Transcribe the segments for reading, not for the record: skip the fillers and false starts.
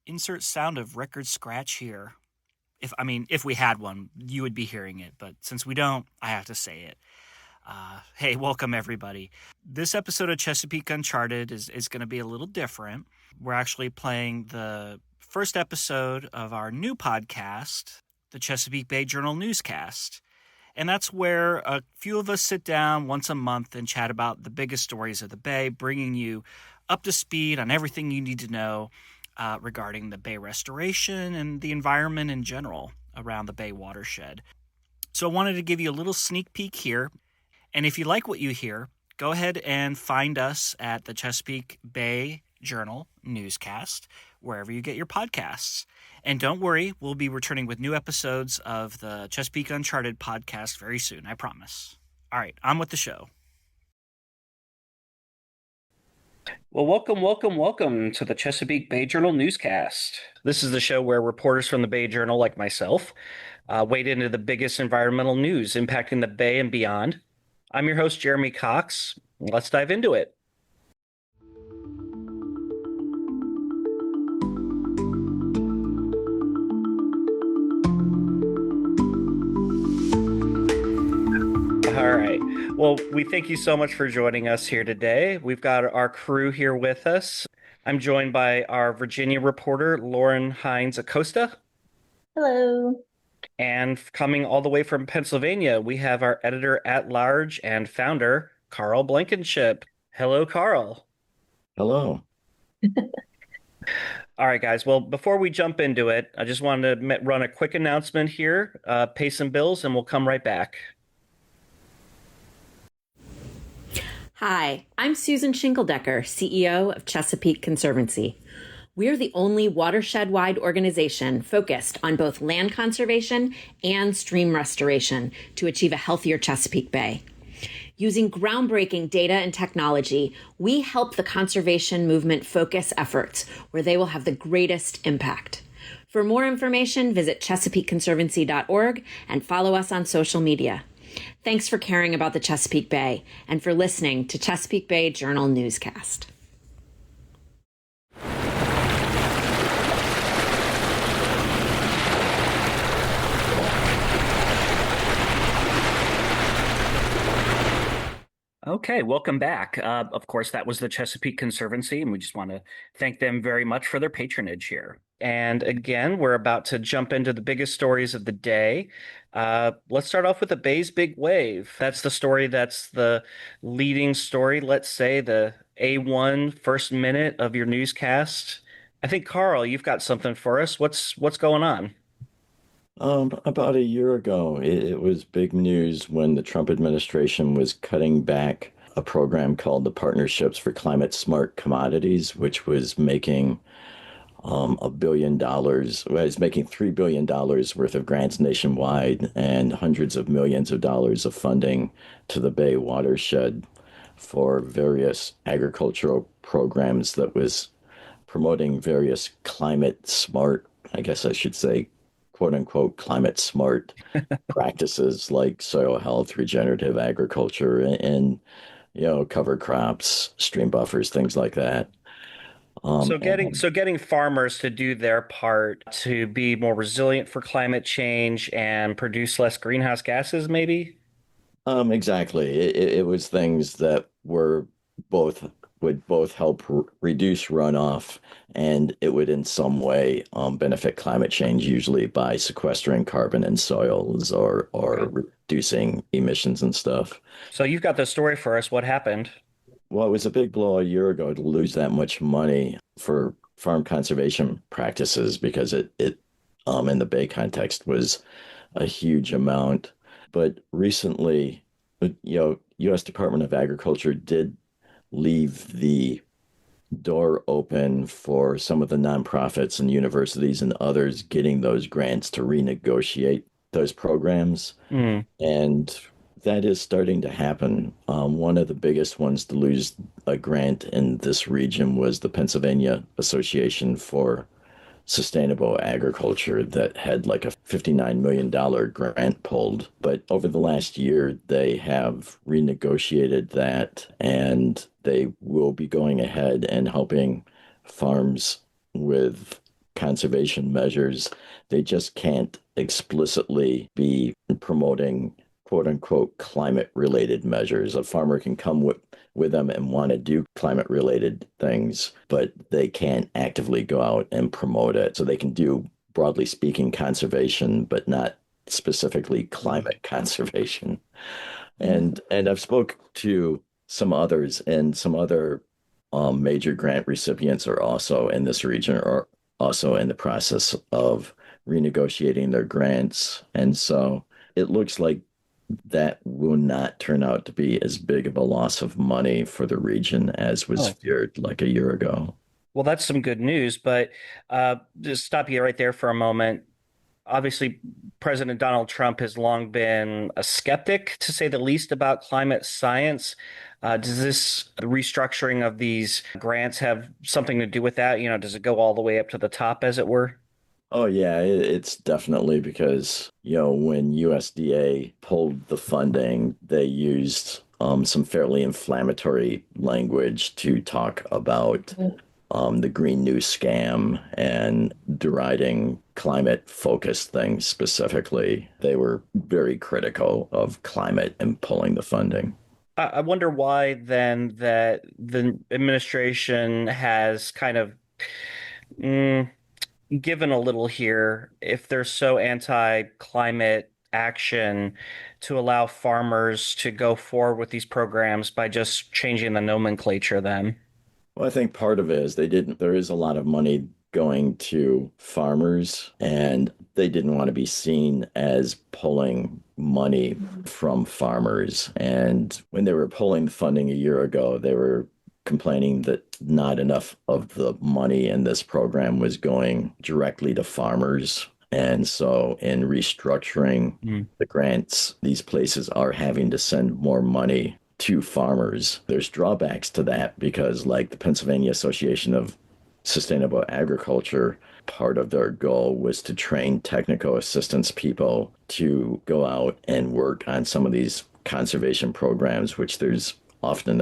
Insert sound of record scratch here. If we had one, you would be hearing it, but since we don't, I have to say it. Hey, welcome everybody. This episode of Chesapeake Uncharted is going to be a little different. We're actually playing the first episode of our new podcast, the Chesapeake Bay Journal Newscast. And that's where a few of us sit down once a month and chat about the biggest stories of the Bay, bringing you up to speed on everything you need to know regarding the Bay restoration and the environment in general around the Bay watershed. So I wanted to give you a little sneak peek here. And if you like what you hear, go ahead and find us at the Chesapeake Bay Journal Newscast, wherever you get your podcasts. And don't worry, we'll be returning with new episodes of the Chesapeake Uncharted podcast very soon, I promise. All right, on with the show. Well, welcome to the Chesapeake Bay Journal Newscast. This is the show where reporters from the Bay Journal, like myself, wade into the biggest environmental news impacting the Bay and beyond. I'm your host, Jeremy Cox. Let's dive into it. All right. Well, we thank you so much for joining us here today. We've got our crew here with us. I'm joined by our Virginia reporter, Lauren Hines Acosta. Hello. And coming all the way from Pennsylvania, we have our editor-at-large and founder, Carl Blankenship. Hello, Carl. Hello. All right, guys. Well, before we jump into it, I just wanted to run a quick announcement here, pay some bills, and we'll come right back. Hi, I'm Susan Shinkeldecker, CEO of Chesapeake Conservancy. We're the only watershed-wide organization focused on both land conservation and stream restoration to achieve a healthier Chesapeake Bay. Using groundbreaking data and technology, we help the conservation movement focus efforts where they will have the greatest impact. For more information, visit ChesapeakeConservancy.org and follow us on social media. Thanks for caring about the Chesapeake Bay and for listening to Chesapeake Bay Journal Newscast. Okay, welcome back. Of course, that was the Chesapeake Conservancy, and we just want to thank them very much for their patronage here. And again, we're about to jump into the biggest stories of the day. Let's start off with the Bay's Big Wave. That's the story that's the leading story, let's say, the A1 first minute of your newscast. I think, Carl, you've got something for us. What's going on? About a year ago, it was big news when the Trump administration was cutting back a program called the Partnerships for Climate Smart Commodities, which was making $1 billion. Well, it's making $3 billion worth of grants nationwide and hundreds of millions of dollars of funding to the Bay watershed for various agricultural programs that was promoting various climate smart, I guess I should say, quote unquote, climate smart practices like soil health, regenerative agriculture, and cover crops, stream buffers, things like that. So getting farmers to do their part to be more resilient for climate change and produce less greenhouse gases, maybe? Exactly. It was things that would both help reduce runoff, and it would in some way benefit climate change, usually by sequestering carbon in soils or reducing emissions and stuff. So you've got the story for us. What happened? Well, it was a big blow a year ago to lose that much money for farm conservation practices because it in the Bay context was a huge amount. But recently, U.S. Department of Agriculture did leave the door open for some of the nonprofits and universities and others getting those grants to renegotiate those programs. And that is starting to happen. One of the biggest ones to lose a grant in this region was the Pennsylvania Association for Sustainable Agriculture that had like a $59 million grant pulled. But over the last year, they have renegotiated that and they will be going ahead and helping farms with conservation measures. They just can't explicitly be promoting quote unquote climate related measures. A farmer can come with them and want to do climate related things, but they can't actively go out and promote it. So they can do, broadly speaking, conservation, but not specifically climate conservation. And I've spoke to some others, and some other major grant recipients are also in this region, or also in the process of renegotiating their grants. And so it looks like that will not turn out to be as big of a loss of money for the region as was Oh, feared like a year ago. well, that's some good news, but just stop you right there for a moment. Obviously, President Donald Trump has long been a skeptic, to say the least, about climate science. Does this restructuring of these grants have something to do with that? Does it go all the way up to the top, as it were? Oh yeah, it's definitely because, when USDA pulled the funding, they used some fairly inflammatory language to talk about the Green New Scam and deriding climate focused things specifically. They were very critical of climate and pulling the funding. I wonder why then that the administration has kind of mm, given a little here if they're so anti-climate action to allow farmers to go forward with these programs by just changing the nomenclature then. Well, I think part of it is there is a lot of money going to farmers, and they didn't want to be seen as pulling money from farmers. And when they were pulling funding a year ago, they were complaining that not enough of the money in this program was going directly to farmers. And so, in restructuring Mm. the grants, these places are having to send more money to farmers. There's drawbacks to that because, like the Pennsylvania Association of Sustainable Agriculture, part of their goal was to train technical assistance people to go out and work on some of these conservation programs, which there's often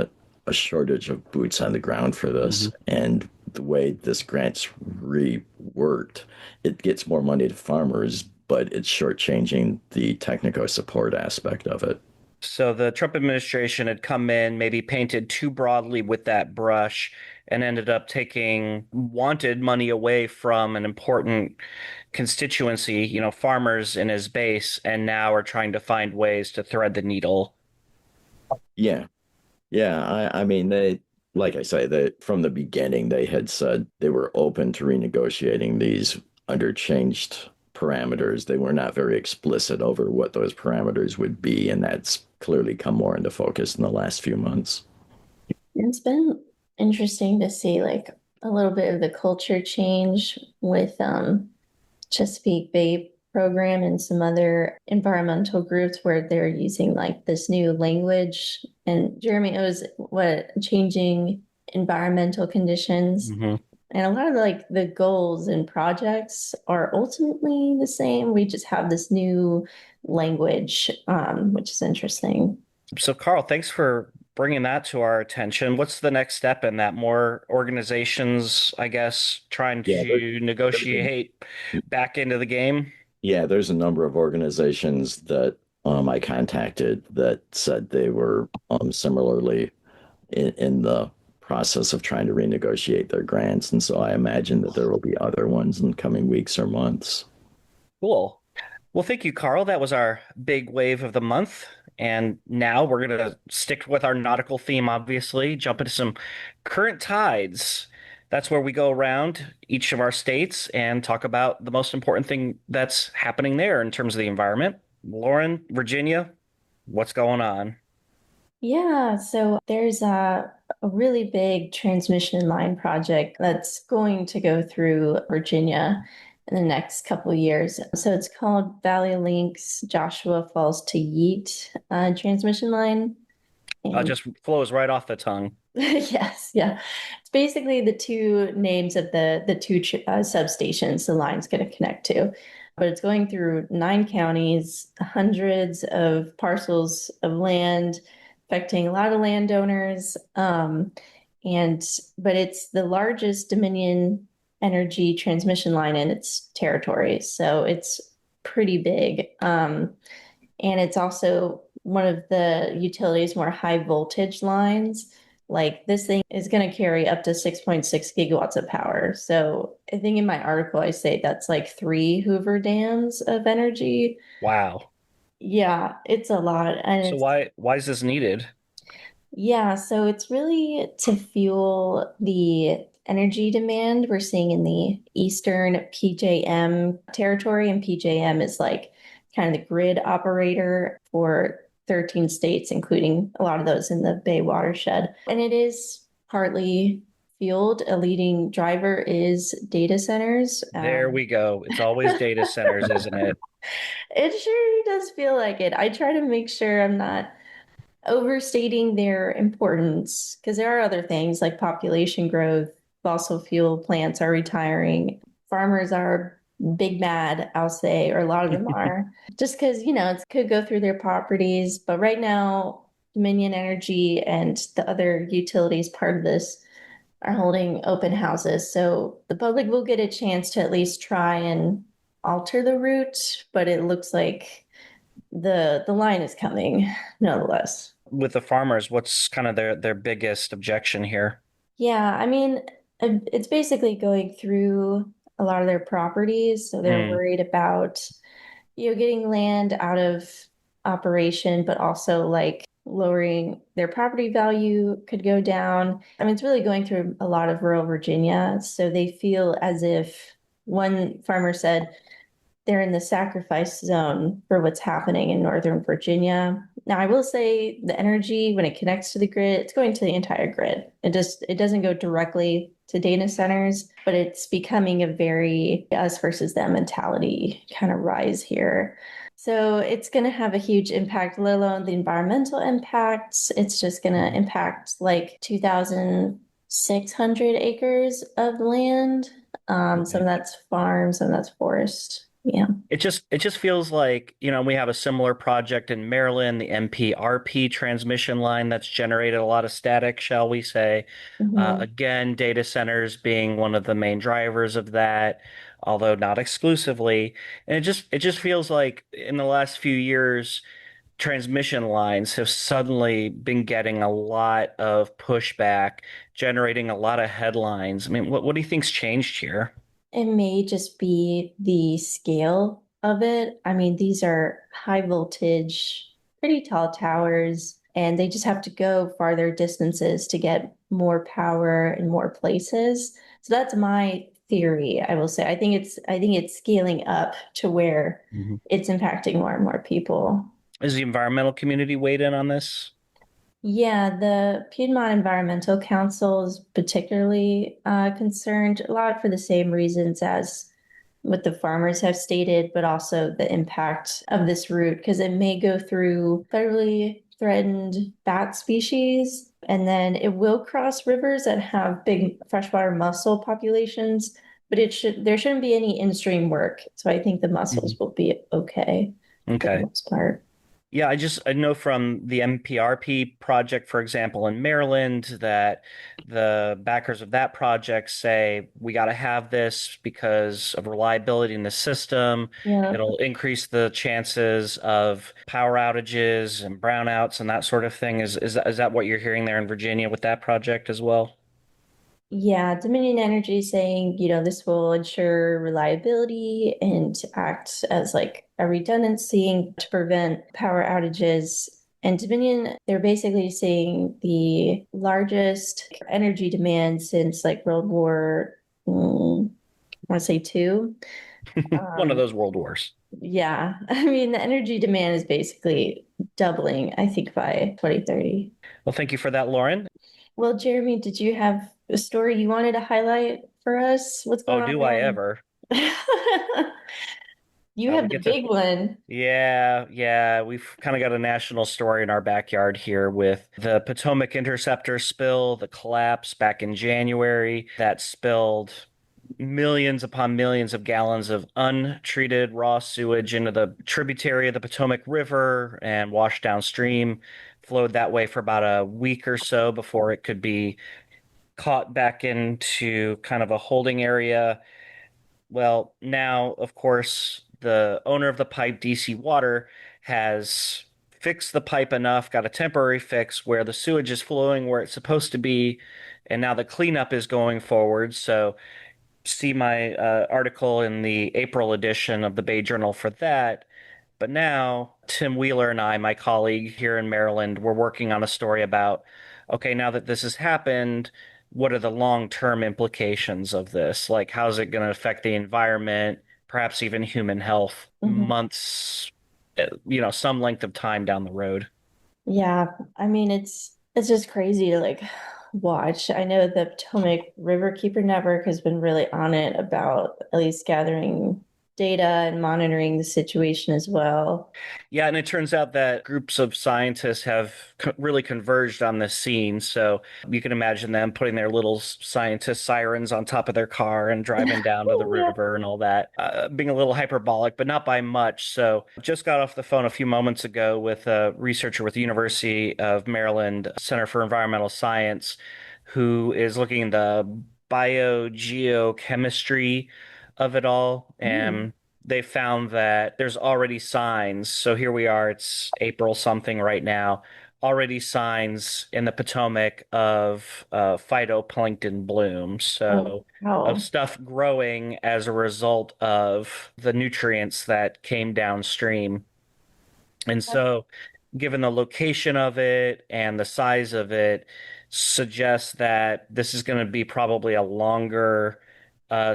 a shortage of boots on the ground for this. Mhm. And the way this grant's reworked, it gets more money to farmers, but it's shortchanging the technical support aspect of it. So the Trump administration had come in, maybe painted too broadly with that brush, and ended up taking wanted money away from an important constituency, farmers in his base, and now are trying to find ways to thread the needle. Yeah, yeah, I mean, like I say, that from the beginning, they had said they were open to renegotiating these under changed parameters. They were not very explicit over what those parameters would be, and that's clearly come more into focus in the last few months. It's been interesting to see like a little bit of the culture change with Chesapeake Bay program and some other environmental groups where they're using like this new language. And Jeremy, it was what changing environmental conditions. Mhm. And a lot of like the goals and projects are ultimately the same. We just have this new language, which is interesting. So, Carl, thanks for bringing that to our attention. What's the next step in that? More organizations, I guess, trying Yeah, to there's a, negotiate back into the game? yeah, there's a number of organizations that I contacted that said they were similarly in the process of trying to renegotiate their grants. And so I imagine that there will be other ones in coming weeks or months. Cool. Well, thank you, Carl. That was our big wave of the month. And now we're going to stick with our nautical theme, obviously, jump into some current tides. That's where we go around each of our states and talk about the most important thing that's happening there in terms of the environment. Lauren, Virginia, what's going on? Yeah, so there's a really big transmission line project that's going to go through Virginia in the next couple of years. So it's called Valley Links Joshua Falls to Yeet transmission line. And Just flows right off the tongue. yes, yeah. It's basically the two names of the two substations the line's going to connect to. But it's going through 9 counties, hundreds of parcels of land, affecting a lot of landowners. And but it's the largest Dominion energy transmission line in its territory. So it's pretty big. And it's also one of the utilities more high voltage lines. Like this thing is going to carry up to 6.6 gigawatts of power. So I think in my article, I say that's like 3 Hoover dams of energy. Wow. Yeah, it's a lot. And So it's, why is this needed? yeah, so it's really to fuel the energy demand we're seeing in the Eastern PJM territory. And PJM is like kind of the grid operator for 13 states, including a lot of those in the Bay watershed. And it is partly fueled. A leading driver is data centers. There we go. It's always data centers, isn't it? It sure does feel like it. I try to make sure I'm not overstating their importance because there are other things like population growth, fossil fuel plants are retiring, farmers are big mad, I'll say, or a lot of them are, just because, it could go through their properties. But right now, Dominion Energy and the other utilities part of this are holding open houses. So the public will get a chance to at least try and alter the route, but it looks like the line is coming nonetheless. With the farmers, what's kind of their biggest objection here? Yeah, I mean, it's basically going through a lot of their properties, so they're Mm, worried about, getting land out of operation, but also like lowering their property value could go down. I mean, it's really going through a lot of rural Virginia, so they feel as if one farmer said, they're in the sacrifice zone for what's happening in Northern Virginia. Now, I will say the energy, when it connects to the grid, it's going to the entire grid. It doesn't go directly to data centers, but it's becoming a very us versus them mentality kind of rise here. So it's going to have a huge impact, let alone the environmental impacts. It's just going to impact like 2,600 acres of land. Some okay. of that's farm, some of that's forest. Yeah. It just feels like, we have a similar project in Maryland, the MPRP transmission line that's generated a lot of static, shall we say. Mhm. Again, data centers being one of the main drivers of that, although not exclusively. And it just feels like in the last few years, transmission lines have suddenly been getting a lot of pushback, generating a lot of headlines. I mean, what do you think's changed here? It may just be the scale of it. I mean, these are high voltage, pretty tall towers, and they just have to go farther distances to get more power in more places. So that's my theory, I will say. I think it's scaling up to where Mhm. it's impacting more and more people. Is the environmental community weighed in on this? Yeah, the Piedmont Environmental Council is particularly concerned, a lot for the same reasons as what the farmers have stated, but also the impact of this route because it may go through federally threatened bat species, and then it will cross rivers that have big freshwater mussel populations, but there shouldn't be any in-stream work. So I think the mussels Mhm. will be okay for the Okay. most part. Yeah, I know from the MPRP project, for example, in Maryland, that the backers of that project say we got to have this because of reliability in the system. Yeah. It'll increase the chances of power outages and brownouts and that sort of thing. Is that what you're hearing there in Virginia with that project as well? Yeah, Dominion Energy saying, this will ensure reliability and act as like a redundancy to prevent power outages. And Dominion, they're basically saying the largest energy demand since like World War, I want to say two. One of Um, those world wars. yeah, I mean, the energy demand is basically doubling, I think, by 2030. Well, thank you for that, Lauren. Well, Jeremy, did you have a story you wanted to highlight for us? What's Oh, going on do I around? ever? You have We the get to big one. Yeah, yeah, we've kind of got a national story in our backyard here with the Potomac Interceptor spill, the collapse back in January that spilled millions upon millions of gallons of untreated raw sewage into the tributary of the Potomac River and washed downstream, flowed that way for about a week or so before it could be caught back into kind of a holding area. Well, now, of course, the owner of the pipe, DC Water, has fixed the pipe enough, got a temporary fix where the sewage is flowing where it's supposed to be, and now the cleanup is going forward. So, see my article in the April edition of the Bay Journal for that. But now, Tim Wheeler and I, my colleague here in Maryland, we're working on a story about okay, now that this has happened, what are the long-term implications of this? Like, how's it going to affect the environment, perhaps even human health, Mhm. months, some length of time down the road? Yeah, I mean it's just crazy to like watch. I know the Potomac Riverkeeper Network has been really on it about at least gathering data and monitoring the situation as well. Yeah, and it turns out that groups of scientists have really converged on this scene. So you can imagine them putting their little scientist sirens on top of their car and driving down to the Yeah. river and all that, being a little hyperbolic, but not by much. So just got off the phone a few moments ago with a researcher with the University of Maryland Center for Environmental Science who is looking into biogeochemistry of it all. Mm. And they found that there's already signs. So here we are, it's April something right now, already signs in the Potomac of phytoplankton bloom. Oh, So of wow. stuff growing as a result of the nutrients that came downstream. And so, given the location of it and the size of it, suggests that this is going to be probably a longer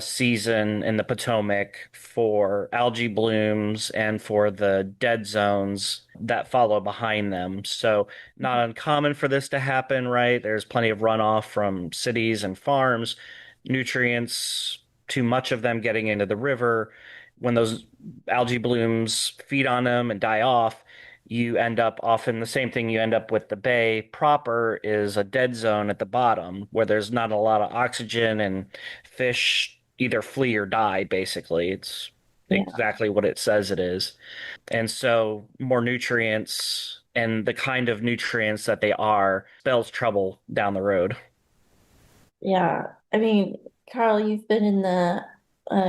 season in the Potomac for algae blooms and for the dead zones that follow behind them. So, not uncommon for this to happen, right? There's plenty of runoff from cities and farms, nutrients, too much of them getting into the river. When those algae blooms feed on them and die off, you end up often the same thing you end up with the bay proper is a dead zone at the bottom where there's not a lot of oxygen and fish either flee or die, basically. It's Yeah. exactly what it says it is. And so more nutrients and the kind of nutrients that they are spells trouble down the road. Yeah. I mean, Carl, you've been in the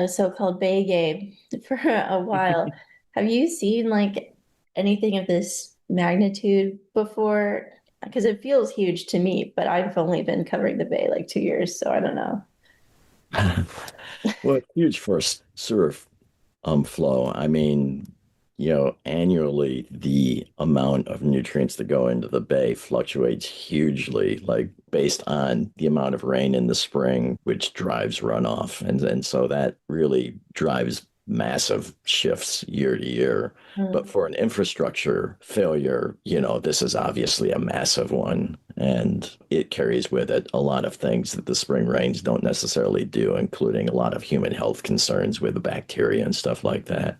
so-called Bay Game for a while. Have you seen like anything of this magnitude before? Because it feels huge to me, but I've only been covering the Bay like 2 years, so I don't know. Well, it's huge for sewer flow. I mean, annually the amount of nutrients that go into the bay fluctuates hugely, like based on the amount of rain in the spring, which drives runoff. And so that really drives massive shifts year to year. But Mm. for an infrastructure failure, this is obviously a massive one. And it carries with it a lot of things that the spring rains don't necessarily do, including a lot of human health concerns with the bacteria and stuff like that.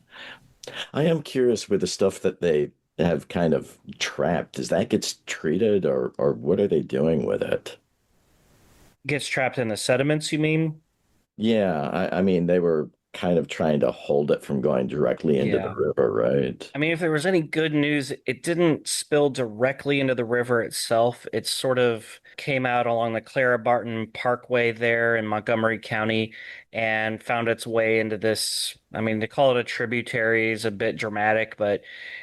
I am curious with the stuff that they have kind of trapped. Does that gets treated or what are they doing with it? Gets trapped in the sediments, you mean? Yeah, I mean they were kind of trying to hold it from going directly into the Yeah. river, right? I mean, if there was any good news, it didn't spill directly into the river itself. It sort of came out along the Clara Barton Parkway there in Montgomery County and found its way into this. I mean, to call it a tributary is a bit dramatic, but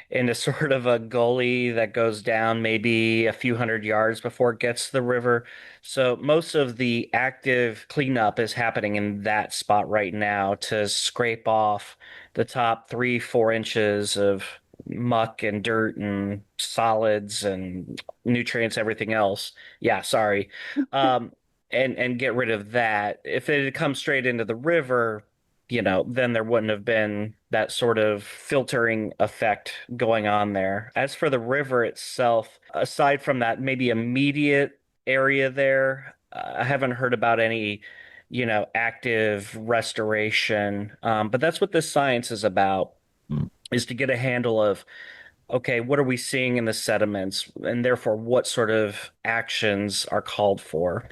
into sort of a gully that goes down maybe a few hundred yards before it gets to the river. So most of the active cleanup is happening in that spot right now to scrape off the top 3, 4 inches of muck and dirt and solids and nutrients, everything else. Yeah, sorry. Um, and get rid of that. If it had come straight into the river, then there wouldn't have been that sort of filtering effect going on there. As for the river itself, aside from that maybe immediate area there, I haven't heard about any active restoration. But that's what this science is about, Mm, is to get a handle of, okay, what are we seeing in the sediments, and therefore what sort of actions are called for.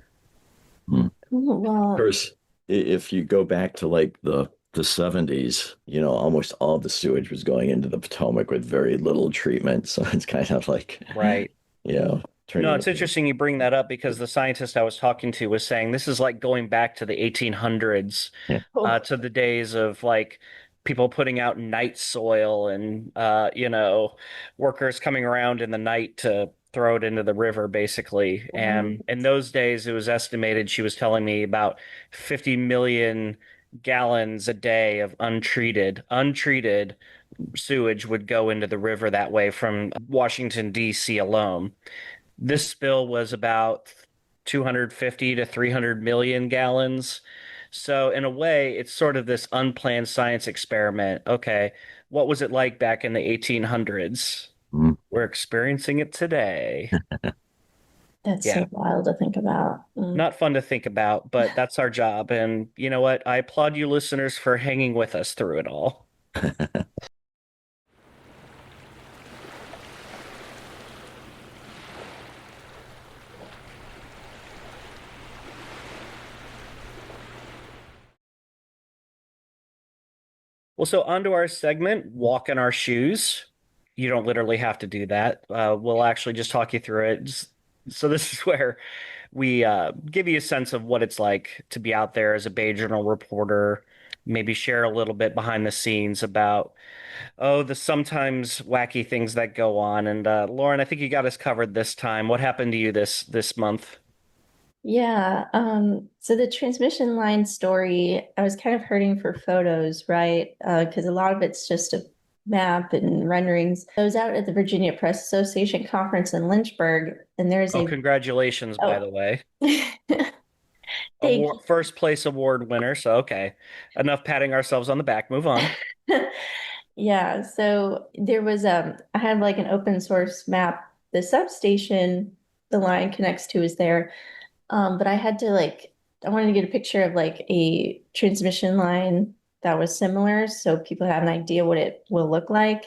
mm. Of Cool. Well, course, if you go back to like the 70s, almost all the sewage was going into the Potomac with very little treatment. So it's kind of like, Right. yeah. No, turning it's into. interesting you bring that up because the scientist I was talking to was saying this is like going back to the 1800s, Yeah. Oh, to the days of like people putting out night soil and workers coming around in the night to throw it into the river, basically. right. And in those days, it was estimated, she was telling me, about 50 million gallons a day of untreated sewage would go into the river that way from Washington, D.C. alone. This spill was about 250 to 300 million gallons. So, in a way, it's sort of this unplanned science experiment. Okay, what was it like back in the 1800s? Mm. We're experiencing it today. That's Yeah, so wild to think about. Mm. not fun to think about, but that's our job. And you know what? I applaud you listeners for hanging with us through it all. Well, so on to our segment, Walk in Our Shoes. You don't literally have to do that. We'll actually just talk you through it. So this is where we give you a sense of what it's like to be out there as a Bay Journal reporter, maybe share a little bit behind the scenes about, the sometimes wacky things that go on. And Lauren, I think you got us covered this time. What happened to you this month? Yeah, so the transmission line story, I was kind of hurting for photos, right? Because a lot of it's just a map and renderings. I was out at the Virginia Press Association conference in Lynchburg, and there's Oh, a congratulations, by oh, the way. thank Award, first place award winner. So, okay. Enough patting ourselves on the back. Move on. you. Yeah, so there was I had like an open source map. The substation the line connects to is there. But I had to like, I wanted to get a picture of like a transmission line that was similar so people have an idea what it will look like.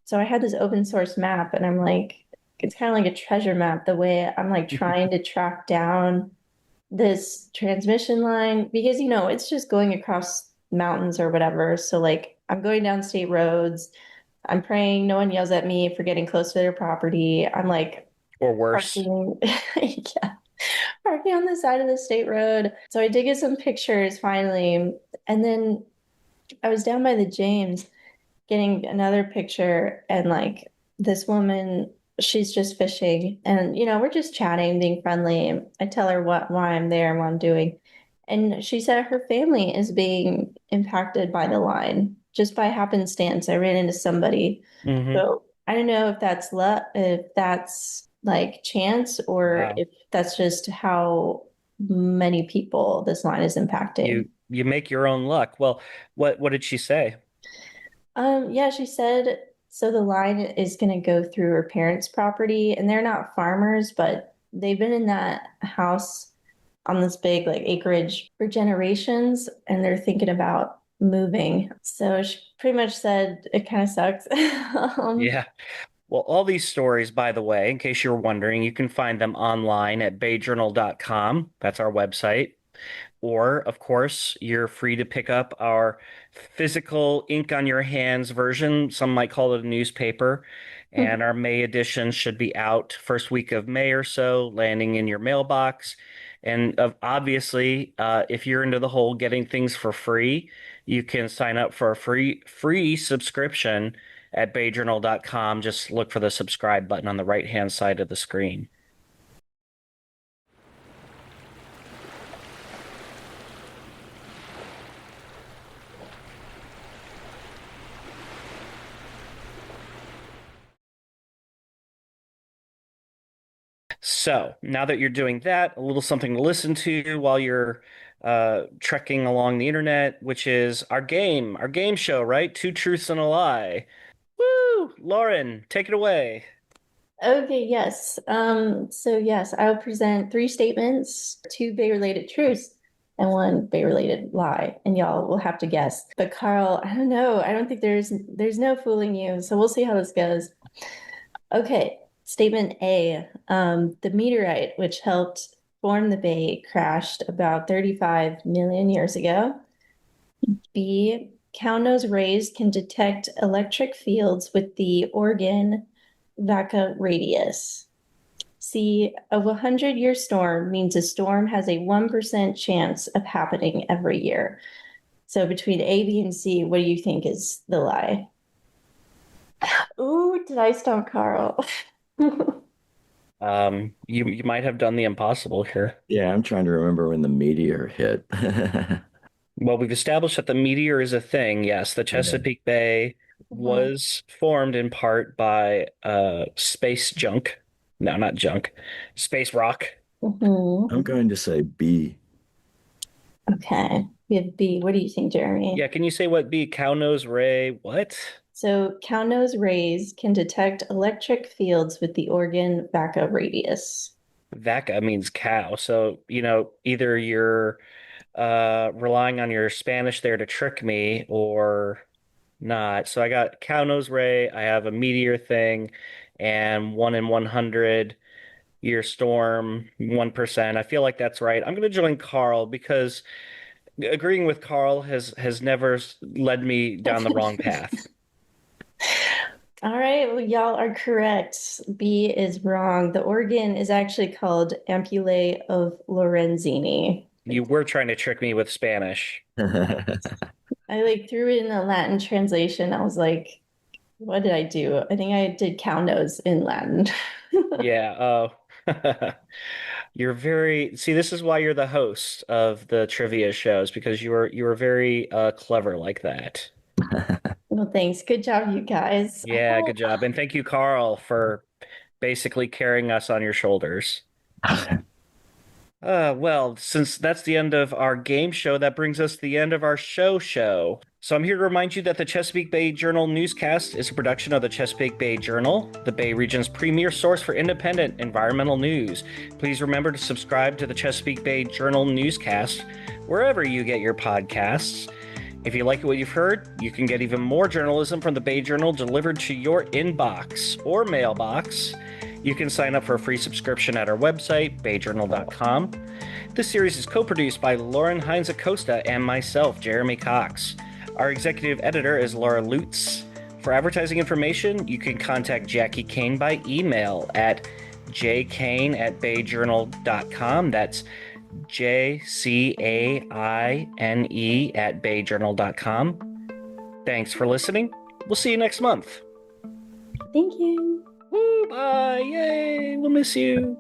So I had this open source map and I'm like, it's kind of like a treasure map, the way I'm like trying to track down this transmission line because, it's just going across mountains or whatever. So like I'm going down state roads. I'm praying no one yells at me for getting close to their property. I'm like Or worse. parking. Yeah, parking on the side of the state road. So I did get some pictures finally. And then I was down by the James getting another picture, and like this woman, she's just fishing. And, we're just chatting, being friendly. I tell her why I'm there and what I'm doing. And she said her family is being impacted by the line just by happenstance. I ran into somebody. Hmm. So I don't know if that's luck, if that's like chance, or Wow. if that's just how many people this line is impacting. You make your own luck. Well, what did she say? Yeah, she said so the line is going to go through her parents' property, and they're not farmers, but they've been in that house on this big like acreage for generations, and they're thinking about moving. So she pretty much said it kind of sucks. Um, Yeah. Well, all these stories, by the way, in case you're wondering, you can find them online at bayjournal.com. That's our website. Or, of course, you're free to pick up our physical ink on your hands version. Some might call it a newspaper. And our May edition should be out first week of May or so, landing in your mailbox. And obviously, if you're into the whole getting things for free, you can sign up for a free subscription at bayjournal.com. Just look for the subscribe button on the right-hand side of the screen. So now that you're doing that, a little something to listen to while you're trekking along the internet, which is our game show, right? Two truths and a lie. Woo! Lauren, take it away. Okay, yes. So yes, I will present three statements, two Bay-related truths, and one Bay-related lie, and y'all will have to guess. But Carl, I don't know. I don't think there's no fooling you. So we'll see how this goes. Okay, statement A. The meteorite which helped form the bay crashed about 35 million years ago. B. Cow-nose rays can detect electric fields with the organ vaca radius. C, a 100-year storm means a storm has a 1% chance of happening every year. So between A, B, and C, what do you think is the lie? Ooh, did I stump Carl? You might have done the impossible here. Yeah, I'm trying to remember when the meteor hit. Well, we've established that the meteor is a thing. Yes, the Chesapeake Bay was formed in part by space junk. No, not junk. Space rock. Mm-hmm. I'm going to say B. Okay. We have B. What do you think, Jeremy? Yeah, can you say what B? Cow nose ray. What? So cow nose rays can detect electric fields with the organ vaca radius. Vaca means cow. So, either you're relying on your Spanish there to trick me or not. So I got cow nose ray, I have a meteor thing, and 1 in 100 year storm, 1%. I feel like that's right. I'm going to join Carl because agreeing with Carl has never led me down the wrong path. All right, well, y'all are correct. B is wrong. The organ is actually called ampullae of Lorenzini. You were trying to trick me with Spanish. I threw it in a Latin translation. I was like, what did I do? I think I did cow nose in Latin. Yeah, oh. See, this is why you're the host of the trivia shows, because you were very clever like that. Well, thanks. Good job, you guys. Yeah, good job. And thank you, Carl, for basically carrying us on your shoulders. Well, since that's the end of our game show, that brings us to the end of our show. So I'm here to remind you that the Chesapeake Bay Journal Newscast is a production of the Chesapeake Bay Journal, the Bay region's premier source for independent environmental news. Please remember to subscribe to the Chesapeake Bay Journal Newscast wherever you get your podcasts. If you like what you've heard, you can get even more journalism from the Bay Journal delivered to your inbox or mailbox. You can sign up for a free subscription at our website, bayjournal.com. This series is co-produced by Lauren Hines Acosta and myself, Jeremy Cox. Our executive editor is Laura Lutz. For advertising information, you can contact Jackie Kane by email at jkane@bayjournal.com. That's JCAINE@bayjournal.com. Thanks for listening. We'll see you next month. Thank you. Woo, bye. Yay. We'll miss you.